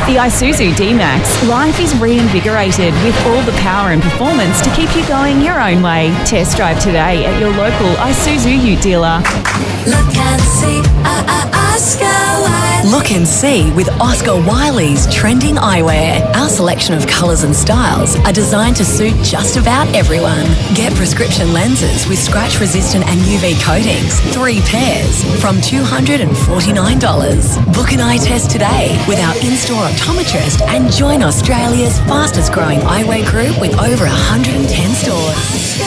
With the Isuzu D-Max, life is reinvigorated with all the power and performance to keep you going your own way. Test drive today at your local Isuzu Ute dealer. Look and see, Oscar Wylee. Look and see with Oscar Wylee's trending eyewear. Our selection of colours and styles are designed to suit just about everyone. Get prescription lenses with scratch-resistant and UV coatings, 3 pairs, from $249. Book an eye test today with our in-store optometrist and join Australia's fastest-growing eyewear group with over 110 stores.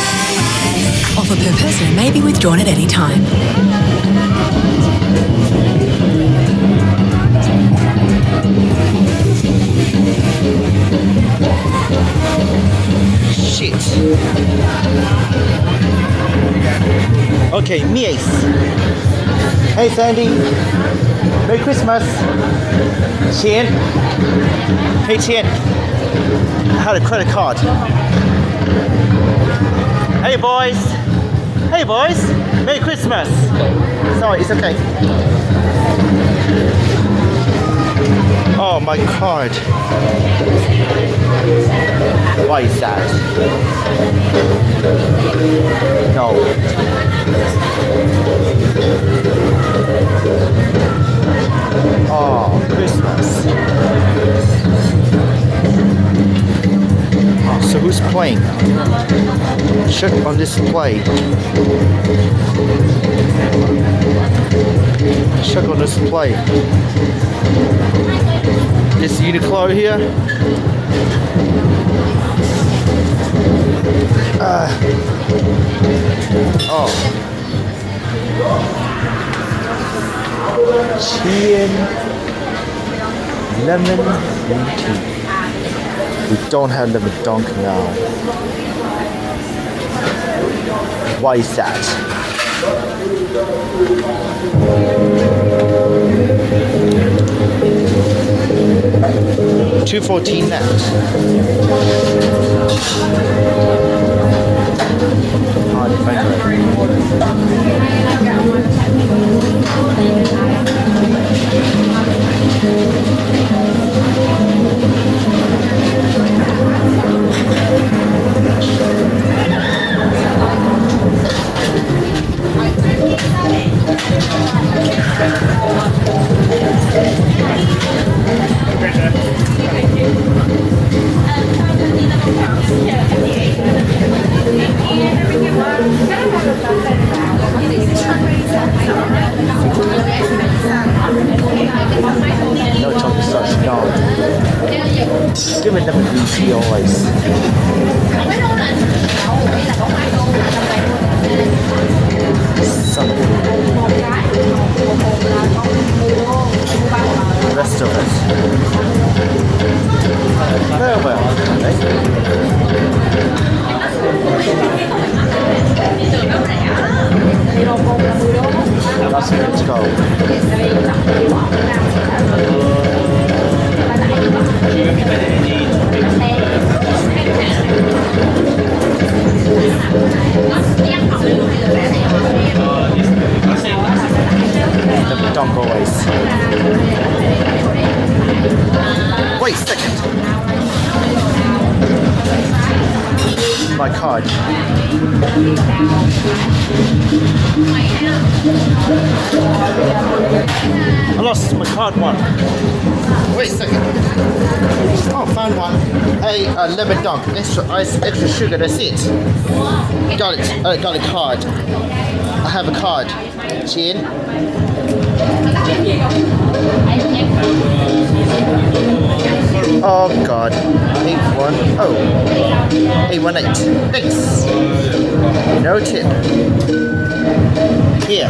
Offer per person may be withdrawn at any time. Shit. Okay, MIYASE. Hey Sandy. Merry Christmas. Chien. Hey Chien. I had a credit card. Hey boys. Hey boys. Merry Christmas. Sorry, it's okay. Oh, my card. Why is that? No. Oh, Christmas. Oh, so who's playing? Check on display. Check on display. Is Uniqlo here? Oh. Chien lemon green tea. We don't have lemon dunk now. Why is that? $2.14 left. No chocolate sauce, no. Give me lemon green tea always. Some. The rest of it. Very well. That's good to go. Don't go always. Wait a second. My card. I lost my card one. Wait a second. Oh, found one. Hey, lemon dunk, extra ice, extra sugar. That's it. Got it. I got a card. I have a card. Chien. Oh God. 810. 818. Thanks. No tip. Here,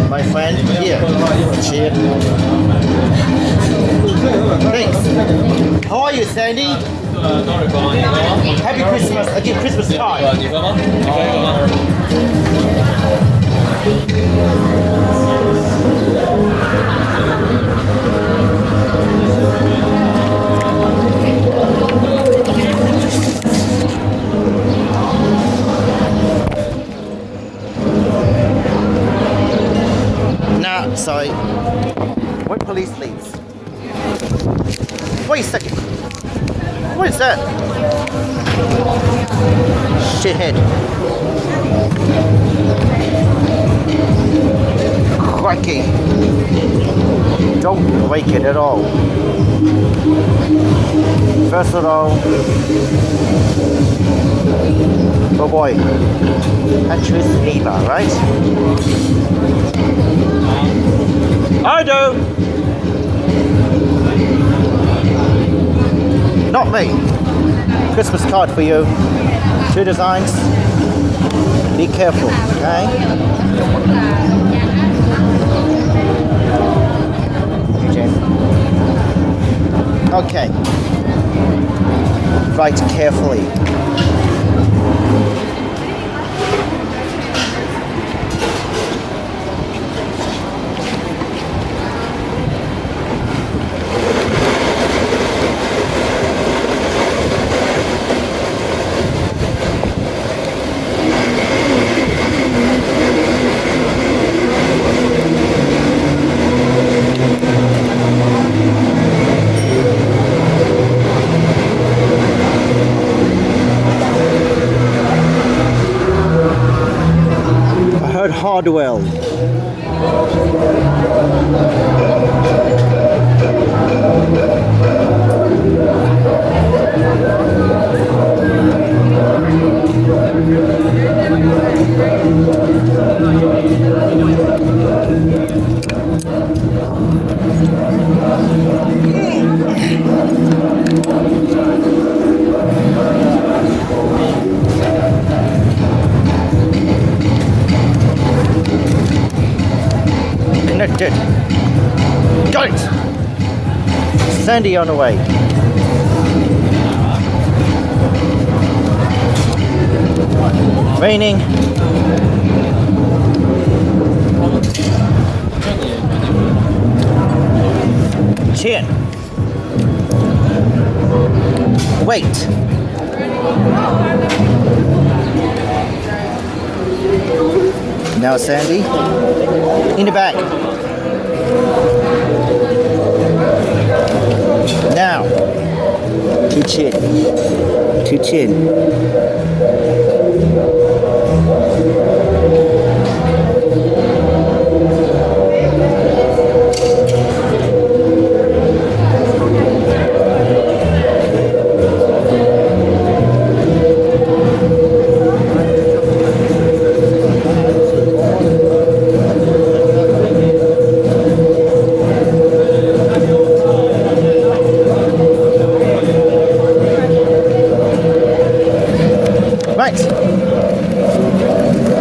my friend. Here. Cheers. Thanks. How are you, Sandy? Happy Christmas. I give Christmas card. Nah, sorry. Wait, police, please. Wait a second. What is that? Shithead. Crikey. Don't break it at all. First of all, oh boy, I choose Lima, right? I do. Not me. Christmas card for you. 2 designs. Be careful, okay? Okay. Write carefully. Hardwell. Connected. Got it. Sandy on the way. Raining. Chin. Wait. Now Sandy. In the back. Now. To chin. To chin.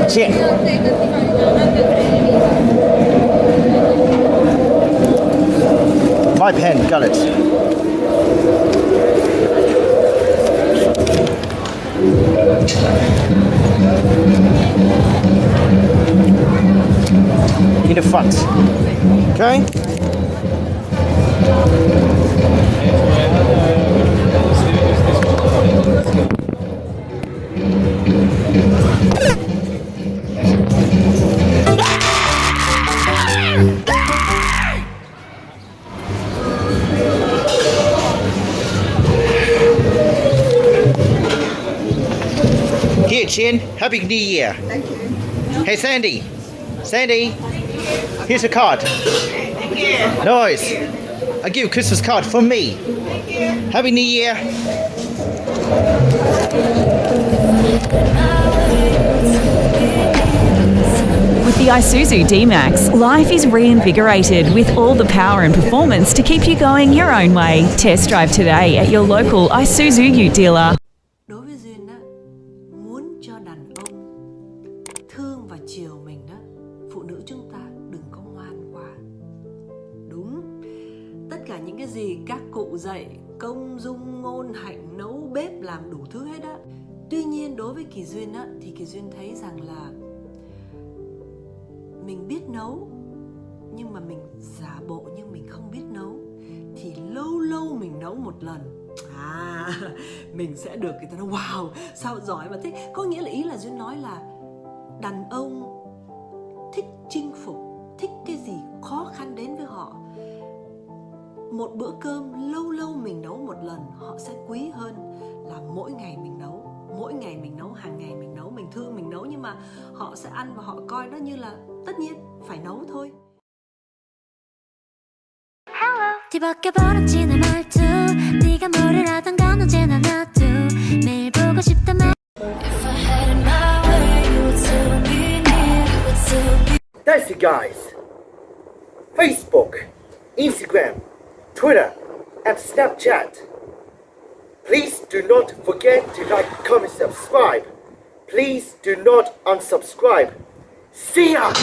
Chin. My pen, got it. In the front. Okay? Here, Chin. Happy New Year. Thank you. Hey, Sandy. Sandy, here's a card. Thank you. Nice. I give you a Christmas card from me. Thank you. Happy New Year. With the Isuzu D-Max, life is reinvigorated with all the power and performance to keep you going your own way. Test drive today at your local Isuzu Ute dealer. Đối với Duyên á, muốn cho đàn ông thương và chiều mình đó, phụ nữ chúng ta đừng có ngoan quá. Đúng, tất cả những cái gì các cụ dạy, công dung ngôn hạnh, nấu bếp làm đủ thứ hết á. Tuy nhiên đối với Kỳ Duyên á, thì Kỳ Duyên thấy rằng là mình biết nấu, nhưng mà mình giả bộ như mình không biết nấu. Thì lâu lâu mình nấu một lần, mình sẽ được người ta nói wow, sao giỏi mà thế. Có nghĩa là ý là Duyên nói là đàn ông thích chinh phục, thích cái gì khó khăn đến với họ. một bữa cơm lâu lâu mình nấu một lần, họ sẽ quý hơn là mỗi ngày mình nấu. Mỗi ngày mình nấu, hàng ngày mình nấu, mình thương mình nấu, nhưng mà họ sẽ ăn và họ coi nó như là tất nhiên phải nấu thôi. 뒤바뀌어 버렸지 내 말투 네가 뭐를 하던 건 언제나 나도 매일 보고 싶단 말 If I had it my way you would still be near you would still be That's it, guys. Facebook, Instagram, Twitter, and Snapchat. Please do not forget to like, comment, subscribe. Please do not unsubscribe. See ya!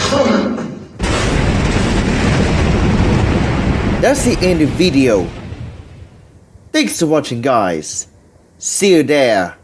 That's the end of the video. Thanks for watching, guys. See you there.